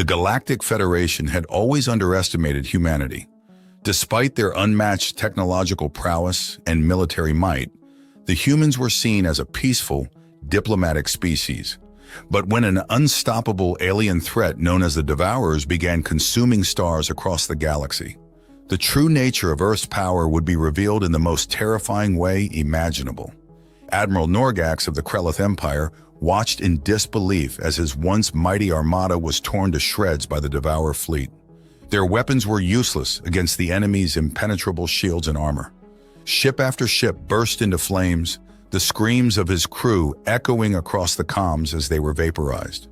The Galactic Federation had always underestimated humanity. Despite their unmatched technological prowess and military might, the humans were seen as a peaceful, diplomatic species. But when an unstoppable alien threat known as the Devourers began consuming stars across the galaxy, the true nature of Earth's power would be revealed in the most terrifying way imaginable. Admiral Norgax of the Krelith Empire watched in disbelief as his once mighty armada was torn to shreds by the Devourer fleet. Their weapons were useless against the enemy's impenetrable shields and armor. Ship after ship burst into flames, the screams of his crew echoing across the comms as they were vaporized.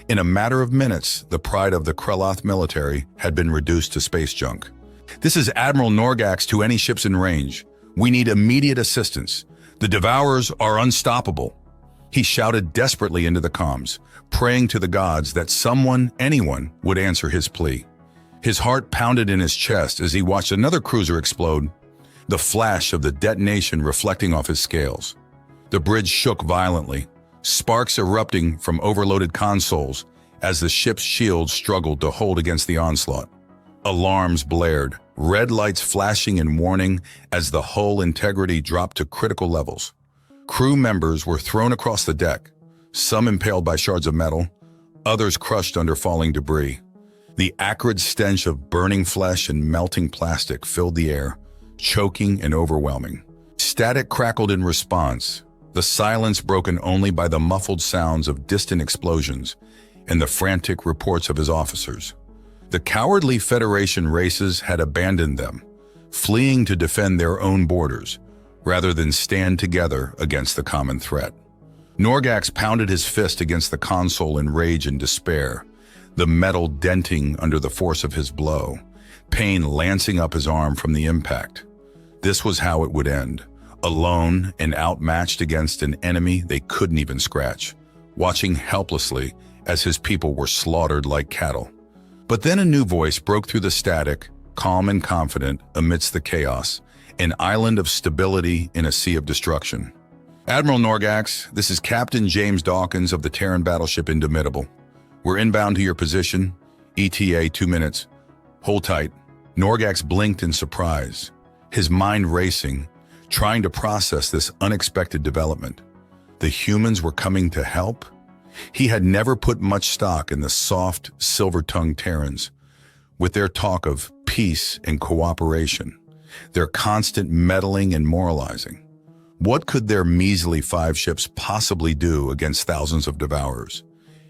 In a matter of minutes, the pride of the Krelith military had been reduced to space junk. "This is Admiral Norgax to any ships in range. We need immediate assistance. The Devourers are unstoppable." He shouted desperately into the comms, praying to the gods that someone, anyone, would answer his plea. His heart pounded in his chest as he watched another cruiser explode, the flash of the detonation reflecting off his scales. The bridge shook violently, sparks erupting from overloaded consoles as the ship's shields struggled to hold against the onslaught. Alarms blared, red lights flashing in warning as the hull integrity dropped to critical levels. Crew members were thrown across the deck, some impaled by shards of metal, others crushed under falling debris. The acrid stench of burning flesh and melting plastic filled the air, choking and overwhelming. Static crackled in response, the silence broken only by the muffled sounds of distant explosions and the frantic reports of his officers. The cowardly Federation races had abandoned them, fleeing to defend their own borders, rather than stand together against the common threat. Norgax pounded his fist against the console in rage and despair, the metal denting under the force of his blow, pain lancing up his arm from the impact. This was how it would end, alone and outmatched against an enemy they couldn't even scratch, watching helplessly as his people were slaughtered like cattle. But then a new voice broke through the static, calm and confident amidst the chaos, an island of stability in a sea of destruction. "Admiral Norgax, this is Captain James Dawkins of the Terran battleship Indomitable. We're inbound to your position, ETA 2 minutes. Hold tight." Norgax blinked in surprise, his mind racing, trying to process this unexpected development. The humans were coming to help? He had never put much stock in the soft, silver-tongued Terrans, with their talk of peace and cooperation, their constant meddling and moralizing. What could their measly 5 ships possibly do against thousands of Devourers?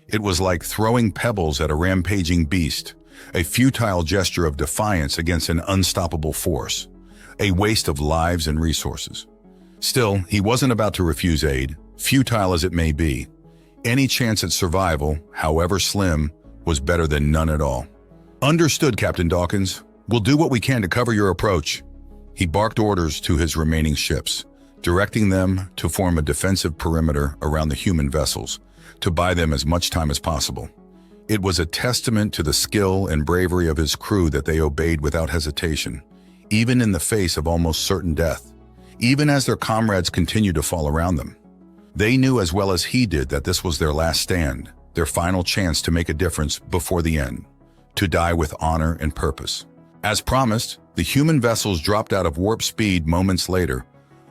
It was like throwing pebbles at a rampaging beast, a futile gesture of defiance against an unstoppable force, a waste of lives and resources. Still, he wasn't about to refuse aid, futile as it may be. Any chance at survival, however slim, was better than none at all. "Understood, Captain Dawkins. We'll do what we can to cover your approach." He barked orders to his remaining ships, directing them to form a defensive perimeter around the human vessels, to buy them as much time as possible. It was a testament to the skill and bravery of his crew that they obeyed without hesitation, even in the face of almost certain death, even as their comrades continued to fall around them. They knew as well as he did that this was their last stand, their final chance to make a difference before the end, to die with honor and purpose. As promised, the human vessels dropped out of warp speed moments later,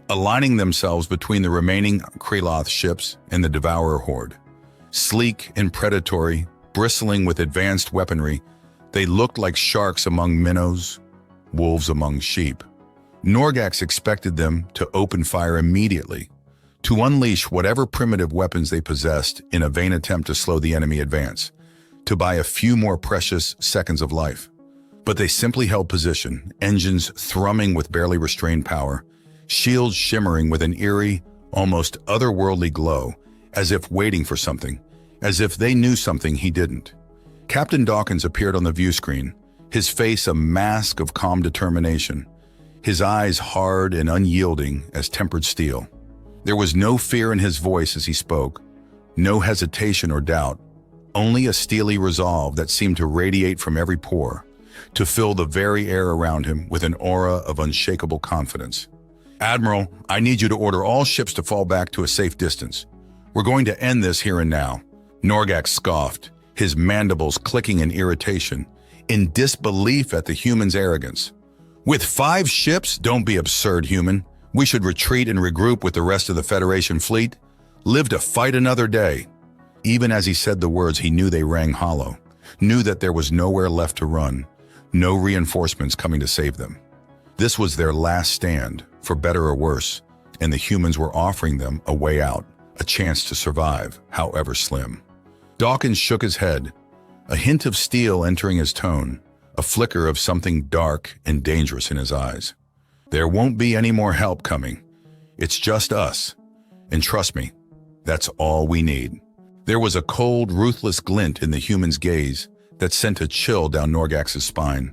aligning themselves between the remaining Krelith ships and the Devourer horde. Sleek and predatory, bristling with advanced weaponry, they looked like sharks among minnows, wolves among sheep. Norgax expected them to open fire immediately, to unleash whatever primitive weapons they possessed in a vain attempt to slow the enemy advance, to buy a few more precious seconds of life. But they simply held position, engines thrumming with barely restrained power, shields shimmering with an eerie, almost otherworldly glow, as if waiting for something, as if they knew something he didn't. Captain Dawkins appeared on the view screen, his face a mask of calm determination, his eyes hard and unyielding as tempered steel. There was no fear in his voice as he spoke, no hesitation or doubt, only a steely resolve that seemed to radiate from every pore, to fill the very air around him with an aura of unshakable confidence. "Admiral, I need you to order all ships to fall back to a safe distance. We're going to end this here and now." Norgax scoffed, his mandibles clicking in irritation, in disbelief at the humans' arrogance. "With 5 ships? Don't be absurd, human. We should retreat and regroup with the rest of the Federation fleet. Live to fight another day." Even as he said the words, he knew they rang hollow, knew that there was nowhere left to run, no reinforcements coming to save them. This was their last stand, for better or worse, and the humans were offering them a way out, a chance to survive, however slim. Dawkins shook his head, a hint of steel entering his tone, a flicker of something dark and dangerous in his eyes. "There won't be any more help coming. It's just us. And trust me, that's all we need." There was a cold, ruthless glint in the human's gaze that sent a chill down Norgax's spine,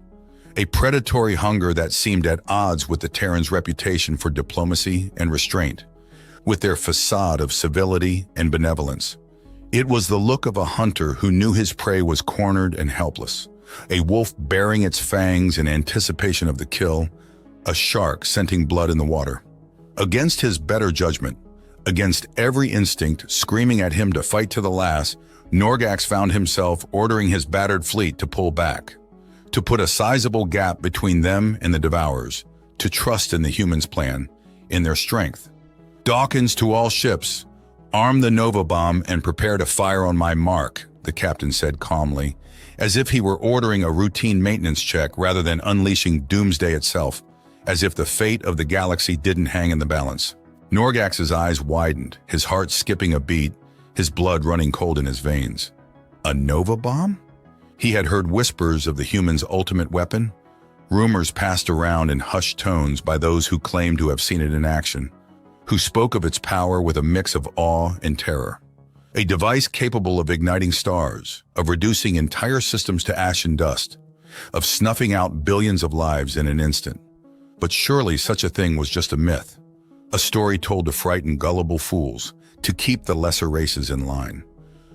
a predatory hunger that seemed at odds with the Terran's reputation for diplomacy and restraint, with their facade of civility and benevolence. It was the look of a hunter who knew his prey was cornered and helpless, a wolf baring its fangs in anticipation of the kill, a shark scenting blood in the water. Against his better judgment, against every instinct screaming at him to fight to the last, Norgax found himself ordering his battered fleet to pull back, to put a sizable gap between them and the Devourers, to trust in the humans' plan, in their strength. "Dawkins, to all ships, arm the Nova bomb and prepare to fire on my mark," the captain said calmly, as if he were ordering a routine maintenance check rather than unleashing doomsday itself, as if the fate of the galaxy didn't hang in the balance. Norgax's eyes widened, his heart skipping a beat, his blood running cold in his veins. A Nova bomb? He had heard whispers of the human's ultimate weapon, rumors passed around in hushed tones by those who claimed to have seen it in action, who spoke of its power with a mix of awe and terror. A device capable of igniting stars, of reducing entire systems to ash and dust, of snuffing out billions of lives in an instant. But surely such a thing was just a myth, a story told to frighten gullible fools, to keep the lesser races in line.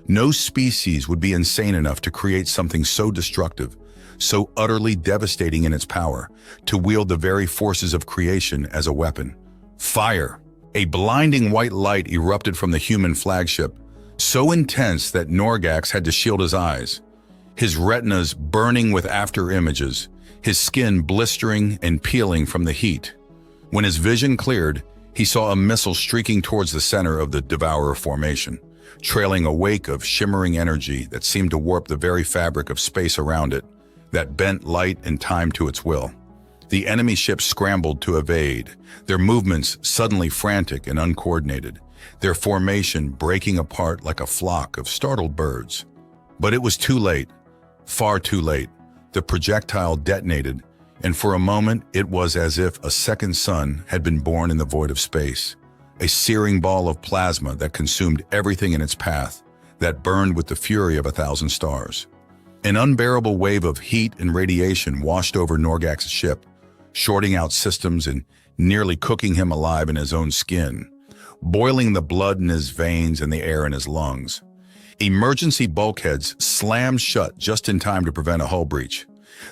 No species would be insane enough to create something so destructive, so utterly devastating in its power, to wield the very forces of creation as a weapon. Fire! A blinding white light erupted from the human flagship, so intense that Norgax had to shield his eyes, his retinas burning with after-images, his skin blistering and peeling from the heat. When his vision cleared, he saw a missile streaking towards the center of the Devourer formation, trailing a wake of shimmering energy that seemed to warp the very fabric of space around it, that bent light and time to its will. The enemy ships scrambled to evade, their movements suddenly frantic and uncoordinated, their formation breaking apart like a flock of startled birds. But it was too late, far too late. The projectile detonated, and for a moment it was as if a second sun had been born in the void of space, a searing ball of plasma that consumed everything in its path, that burned with the fury of 1,000 stars. An unbearable wave of heat and radiation washed over Norgax's ship, shorting out systems and nearly cooking him alive in his own skin, boiling the blood in his veins and the air in his lungs. Emergency bulkheads slammed shut just in time to prevent a hull breach,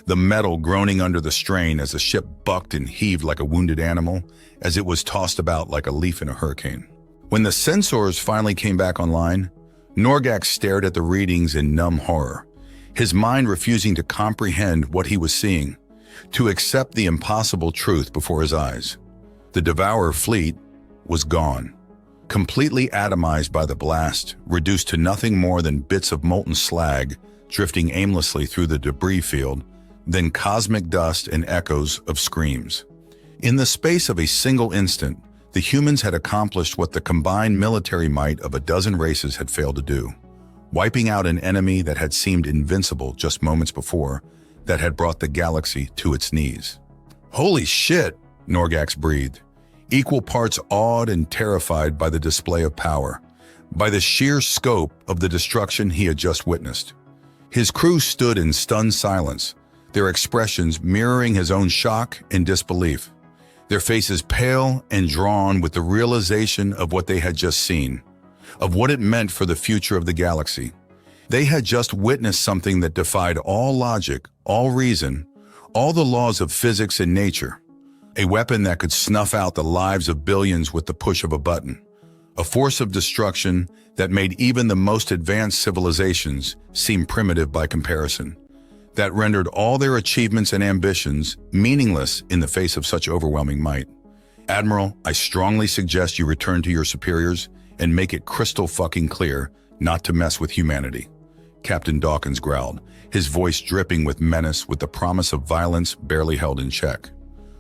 the metal groaning under the strain as the ship bucked and heaved like a wounded animal, as it was tossed about like a leaf in a hurricane. When the sensors finally came back online, Norgax stared at the readings in numb horror, his mind refusing to comprehend what he was seeing, to accept the impossible truth before his eyes. The Devourer fleet was gone, completely atomized by the blast, reduced to nothing more than bits of molten slag drifting aimlessly through the debris field, then cosmic dust and echoes of screams. In the space of a single instant, the humans had accomplished what the combined military might of a dozen races had failed to do, wiping out an enemy that had seemed invincible just moments before, that had brought the galaxy to its knees. "Holy shit," Norgax breathed, equal parts awed and terrified by the display of power, by the sheer scope of the destruction he had just witnessed. His crew stood in stunned silence, their expressions mirroring his own shock and disbelief, their faces pale and drawn with the realization of what they had just seen, of what it meant for the future of the galaxy. They had just witnessed something that defied all logic, all reason, all the laws of physics and nature. A weapon that could snuff out the lives of billions with the push of a button. a force of destruction that made even the most advanced civilizations seem primitive by comparison, that rendered all their achievements and ambitions meaningless in the face of such overwhelming might. Admiral, I strongly suggest you return to your superiors and make it crystal fucking clear not to mess with humanity. Captain Dawkins growled, his voice dripping with menace with the promise of violence barely held in check.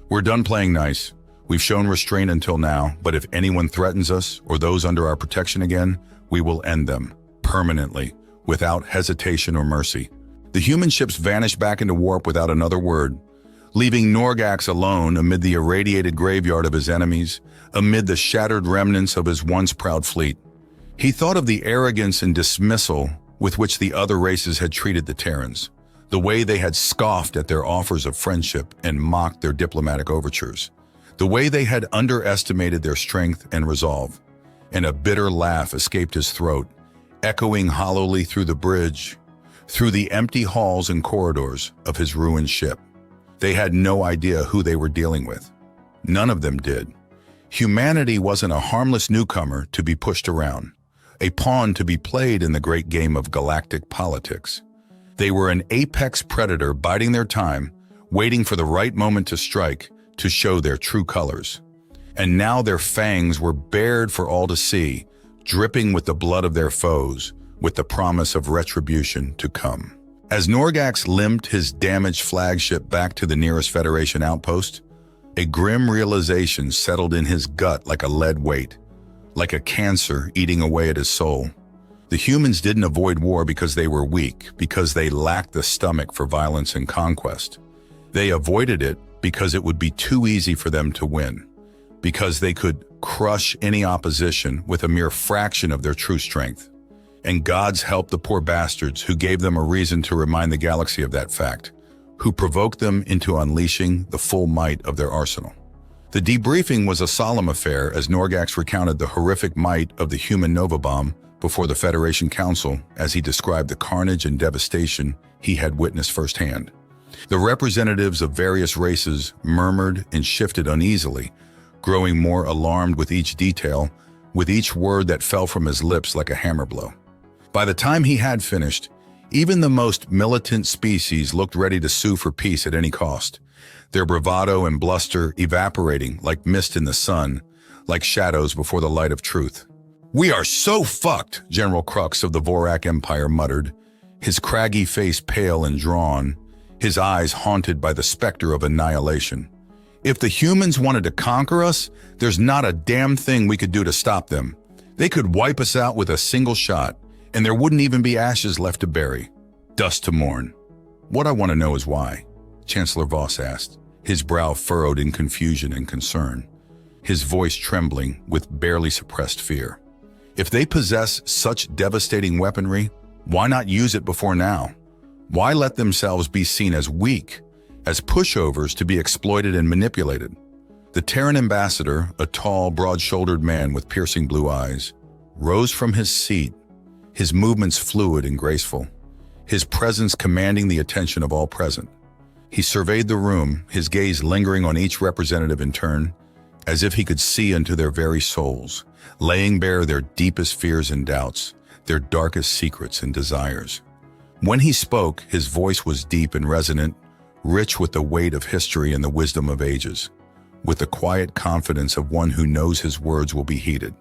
We're done playing nice. We've shown restraint until now, but if anyone threatens us or those under our protection again, we will end them, permanently, without hesitation or mercy. The human ships vanished back into warp without another word, leaving Norgax alone amid the irradiated graveyard of his enemies, amid the shattered remnants of his once proud fleet. He thought of the arrogance and dismissal with which the other races had treated the Terrans, the way they had scoffed at their offers of friendship and mocked their diplomatic overtures, the way they had underestimated their strength and resolve, and a bitter laugh escaped his throat, echoing hollowly through the bridge, through the empty halls and corridors of his ruined ship. They had no idea who they were dealing with. None of them did. Humanity wasn't a harmless newcomer to be pushed around, a pawn to be played in the great game of galactic politics. They were an apex predator biding their time, waiting for the right moment to strike, to show their true colors. And now their fangs were bared for all to see, dripping with the blood of their foes, with the promise of retribution to come. As Norgax limped his damaged flagship back to the nearest Federation outpost, a grim realization settled in his gut like a lead weight, like a cancer eating away at his soul. The humans didn't avoid war because they were weak, because they lacked the stomach for violence and conquest. They avoided it because it would be too easy for them to win, because they could crush any opposition with a mere fraction of their true strength. And gods help the poor bastards who gave them a reason to remind the galaxy of that fact, who provoked them into unleashing the full might of their arsenal. The debriefing was a solemn affair as Norgax recounted the horrific might of the human Nova Bomb before the Federation Council as he described the carnage and devastation he had witnessed firsthand. The representatives of various races murmured and shifted uneasily, growing more alarmed with each detail, with each word that fell from his lips like a hammer blow. By the time he had finished, even the most militant species looked ready to sue for peace at any cost, their bravado and bluster evaporating like mist in the sun, like shadows before the light of truth. "We are so fucked," General Crux of the Vorak Empire muttered, his craggy face pale and drawn, his eyes haunted by the specter of annihilation. "If the humans wanted to conquer us, there's not a damn thing we could do to stop them. They could wipe us out with a single shot, and there wouldn't even be ashes left to bury, dust to mourn." "What I want to know is why," Chancellor Voss asked, his brow furrowed in confusion and concern, his voice trembling with barely suppressed fear. "If they possess such devastating weaponry, why not use it before now? Why let themselves be seen as weak, as pushovers to be exploited and manipulated?" The Terran ambassador, a tall, broad-shouldered man with piercing blue eyes, rose from his seat, his movements fluid and graceful, his presence commanding the attention of all present. He surveyed the room, his gaze lingering on each representative in turn, as if he could see into their very souls, laying bare their deepest fears and doubts, their darkest secrets and desires. When he spoke, his voice was deep and resonant, rich with the weight of history and the wisdom of ages, with the quiet confidence of one who knows his words will be heeded.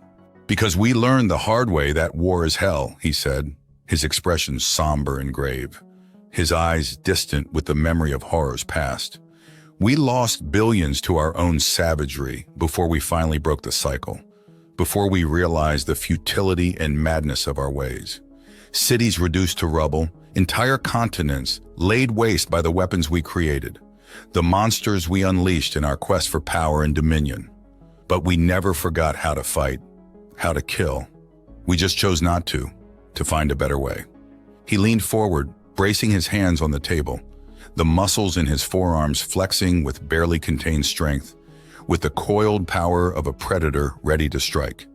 "Because we learned the hard way that war is hell," he said, his expression somber and grave, his eyes distant with the memory of horrors past. "We lost billions to our own savagery before we finally broke the cycle, before we realized the futility and madness of our ways. Cities reduced to rubble, entire continents laid waste by the weapons we created, the monsters we unleashed in our quest for power and dominion. But we never forgot how to fight, how to kill. We just chose not to find a better way." He leaned forward, bracing his hands on the table, the muscles in his forearms flexing with barely contained strength, with the coiled power of a predator ready to strike.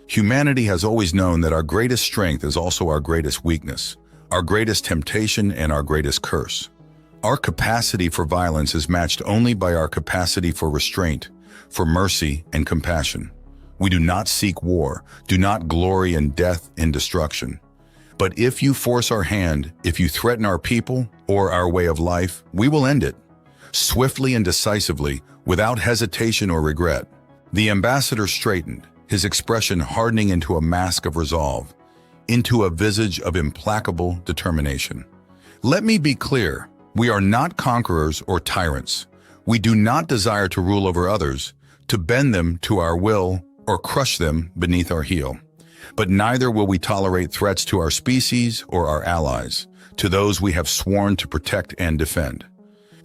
"Humanity has always known that our greatest strength is also our greatest weakness, our greatest temptation and our greatest curse. Our capacity for violence is matched only by our capacity for restraint, for mercy and compassion. We do not seek war, do not glory in death and destruction. But if you force our hand, if you threaten our people or our way of life, we will end it, swiftly and decisively, without hesitation or regret." The ambassador straightened, his expression hardening into a mask of resolve, into a visage of implacable determination. "Let me be clear, we are not conquerors or tyrants. We do not desire to rule over others, to bend them to our will or crush them beneath our heel. But neither will we tolerate threats to our species or our allies, to those we have sworn to protect and defend."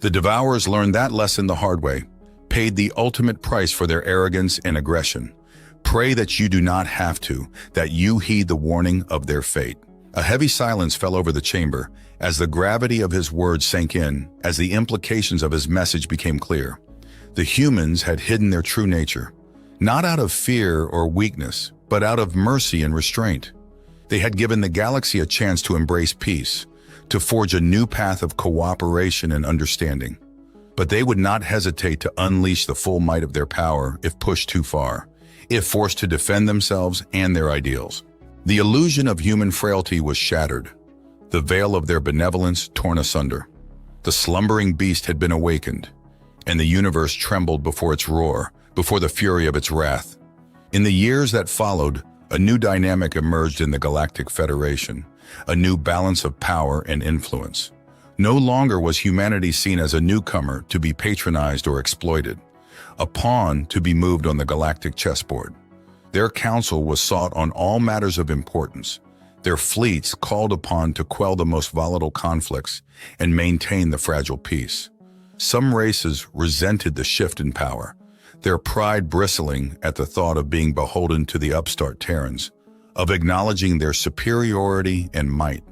The devourers learned that lesson the hard way, paid the ultimate price for their arrogance and aggression. Pray that you do not have to, that you heed the warning of their fate. A heavy silence fell over the chamber as the gravity of his words sank in, as the implications of his message became clear. The humans had hidden their true nature, not out of fear or weakness, but out of mercy and restraint. They had given the galaxy a chance to embrace peace, to forge a new path of cooperation and understanding. But they would not hesitate to unleash the full might of their power if pushed too far, if forced to defend themselves and their ideals. The illusion of human frailty was shattered, the veil of their benevolence torn asunder. The slumbering beast had been awakened, and the universe trembled before its roar, before the fury of its wrath. In the years that followed, a new dynamic emerged in the Galactic Federation, a new balance of power and influence. No longer was humanity seen as a newcomer to be patronized or exploited, a pawn to be moved on the galactic chessboard. Their counsel was sought on all matters of importance, their fleets called upon to quell the most volatile conflicts and maintain the fragile peace. Some races resented the shift in power, their pride bristling at the thought of being beholden to the upstart Terrans, of acknowledging their superiority and might.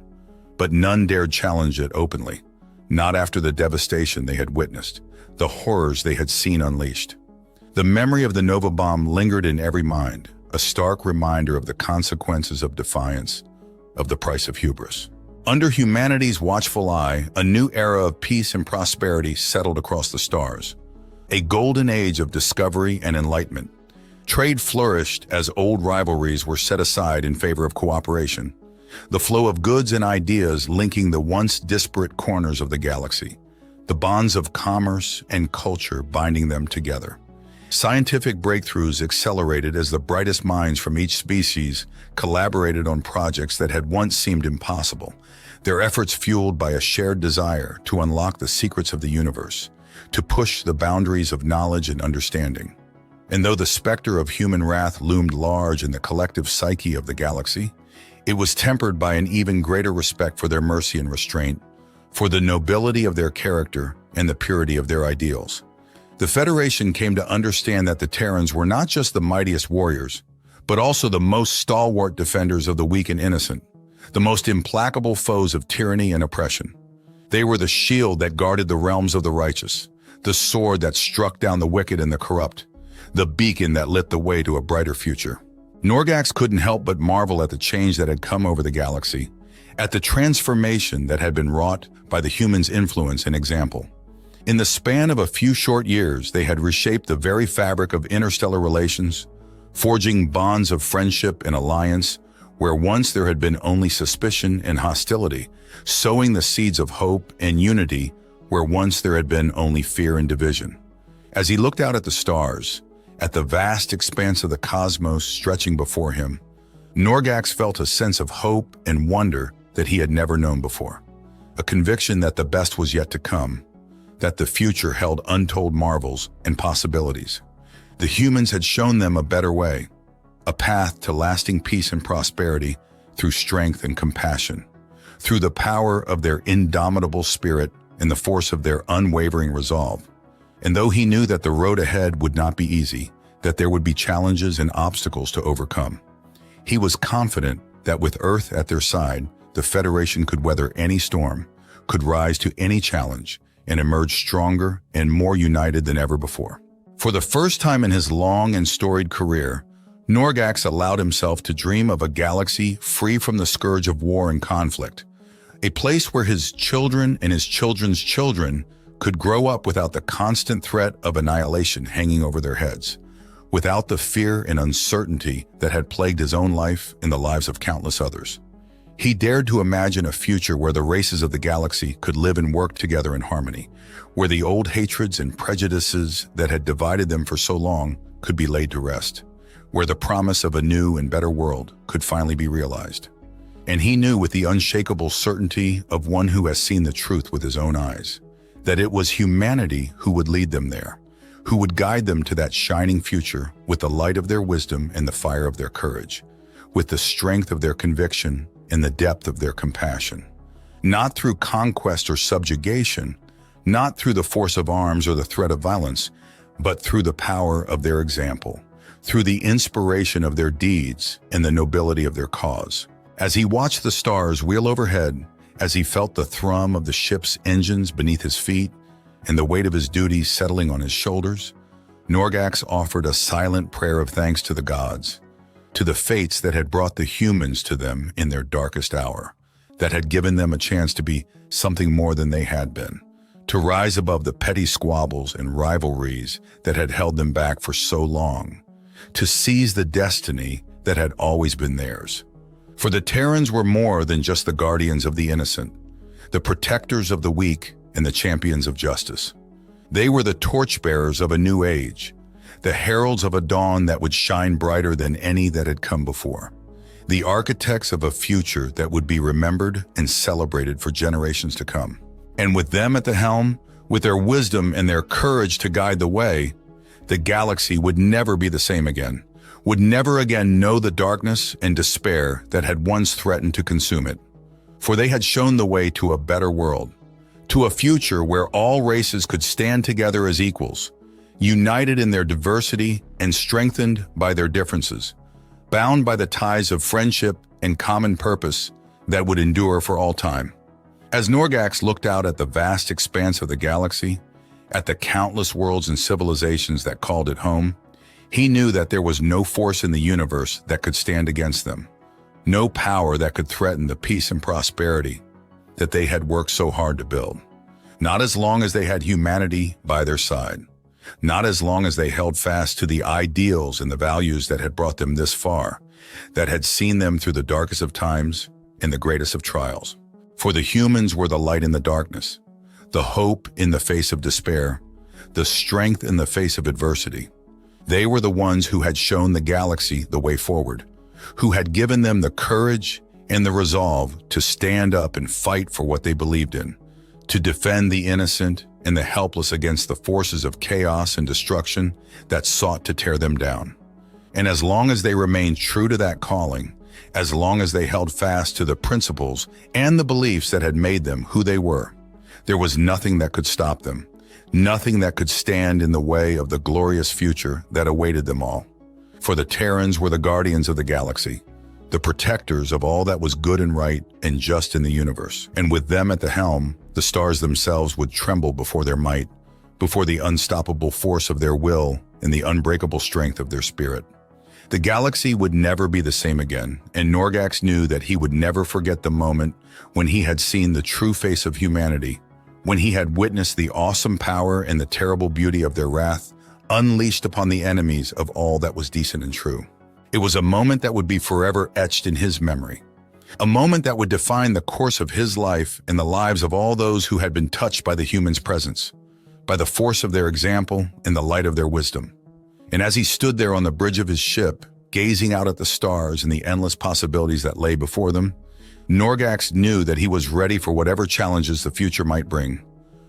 But none dared challenge it openly, not after the devastation they had witnessed, the horrors they had seen unleashed. The memory of the Nova bomb lingered in every mind, a stark reminder of the consequences of defiance, of the price of hubris. Under humanity's watchful eye, a new era of peace and prosperity settled across the stars. A golden age of discovery and enlightenment. Trade flourished as old rivalries were set aside in favor of cooperation. The flow of goods and ideas linking the once disparate corners of the galaxy. The bonds of commerce and culture binding them together. Scientific breakthroughs accelerated as the brightest minds from each species collaborated on projects that had once seemed impossible, their efforts fueled by a shared desire to unlock the secrets of the universe, to push the boundaries of knowledge and understanding. And though the specter of human wrath loomed large in the collective psyche of the galaxy, it was tempered by an even greater respect for their mercy and restraint, for the nobility of their character and the purity of their ideals. The Federation came to understand that the Terrans were not just the mightiest warriors, but also the most stalwart defenders of the weak and innocent, the most implacable foes of tyranny and oppression. They were the shield that guarded the realms of the righteous, the sword that struck down the wicked and the corrupt, the beacon that lit the way to a brighter future. Norgax couldn't help but marvel at the change that had come over the galaxy, at the transformation that had been wrought by the humans' influence and example. In the span of a few short years, they had reshaped the very fabric of interstellar relations, forging bonds of friendship and alliance where once there had been only suspicion and hostility, sowing the seeds of hope and unity where once there had been only fear and division. As he looked out at the stars, at the vast expanse of the cosmos stretching before him, Norgax felt a sense of hope and wonder that he had never known before, a conviction that the best was yet to come, that the future held untold marvels and possibilities. The humans had shown them a better way, a path to lasting peace and prosperity through strength and compassion, through the power of their indomitable spirit and the force of their unwavering resolve. And though he knew that the road ahead would not be easy, that there would be challenges and obstacles to overcome, he was confident that with Earth at their side, the Federation could weather any storm, could rise to any challenge, and emerge stronger and more united than ever before. For the first time in his long and storied career, Norgax allowed himself to dream of a galaxy free from the scourge of war and conflict, a place where his children and his children's children could grow up without the constant threat of annihilation hanging over their heads, without the fear and uncertainty that had plagued his own life and the lives of countless others. He dared to imagine a future where the races of the galaxy could live and work together in harmony, where the old hatreds and prejudices that had divided them for so long could be laid to rest, where the promise of a new and better world could finally be realized. And he knew with the unshakable certainty of one who has seen the truth with his own eyes, that it was humanity who would lead them there, who would guide them to that shining future with the light of their wisdom and the fire of their courage, with the strength of their conviction and the depth of their compassion. Not through conquest or subjugation, not through the force of arms or the threat of violence, but through the power of their example, through the inspiration of their deeds and the nobility of their cause. As he watched the stars wheel overhead, as he felt the thrum of the ship's engines beneath his feet and the weight of his duties settling on his shoulders, Norgax offered a silent prayer of thanks to the gods, to the fates that had brought the humans to them in their darkest hour, that had given them a chance to be something more than they had been, to rise above the petty squabbles and rivalries that had held them back for so long, to seize the destiny that had always been theirs. For the Terrans were more than just the guardians of the innocent, the protectors of the weak and the champions of justice. They were the torchbearers of a new age, the heralds of a dawn that would shine brighter than any that had come before, the architects of a future that would be remembered and celebrated for generations to come. And with them at the helm, with their wisdom and their courage to guide the way, the galaxy would never be the same again, would never again know the darkness and despair that had once threatened to consume it. For they had shown the way to a better world, to a future where all races could stand together as equals, united in their diversity and strengthened by their differences, bound by the ties of friendship and common purpose that would endure for all time. As Norgax looked out at the vast expanse of the galaxy, at the countless worlds and civilizations that called it home, he knew that there was no force in the universe that could stand against them, no power that could threaten the peace and prosperity that they had worked so hard to build. Not as long as they had humanity by their side. Not as long as they held fast to the ideals and the values that had brought them this far, that had seen them through the darkest of times and the greatest of trials. For the humans were the light in the darkness, the hope in the face of despair, the strength in the face of adversity. They were the ones who had shown the galaxy the way forward, who had given them the courage and the resolve to stand up and fight for what they believed in, to defend the innocent and the helpless against the forces of chaos and destruction that sought to tear them down. And as long as they remained true to that calling, as long as they held fast to the principles and the beliefs that had made them who they were, there was nothing that could stop them, nothing that could stand in the way of the glorious future that awaited them all. For the Terrans were the guardians of the galaxy, the protectors of all that was good and right and just in the universe. And with them at the helm, the stars themselves would tremble before their might, before the unstoppable force of their will and the unbreakable strength of their spirit. The galaxy would never be the same again, and Norgax knew that he would never forget the moment when he had seen the true face of humanity, when he had witnessed the awesome power and the terrible beauty of their wrath unleashed upon the enemies of all that was decent and true. It was a moment that would be forever etched in his memory, a moment that would define the course of his life and the lives of all those who had been touched by the humans' presence, by the force of their example and the light of their wisdom. And as he stood there on the bridge of his ship, gazing out at the stars and the endless possibilities that lay before them, Norgax knew that he was ready for whatever challenges the future might bring,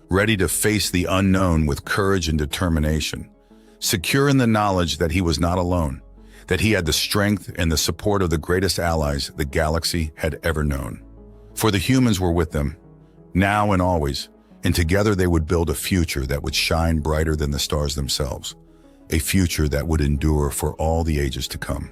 ready to face the unknown with courage and determination, secure in the knowledge that he was not alone, that he had the strength and the support of the greatest allies the galaxy had ever known. For the humans were with them, now and always, and together they would build a future that would shine brighter than the stars themselves, a future that would endure for all the ages to come.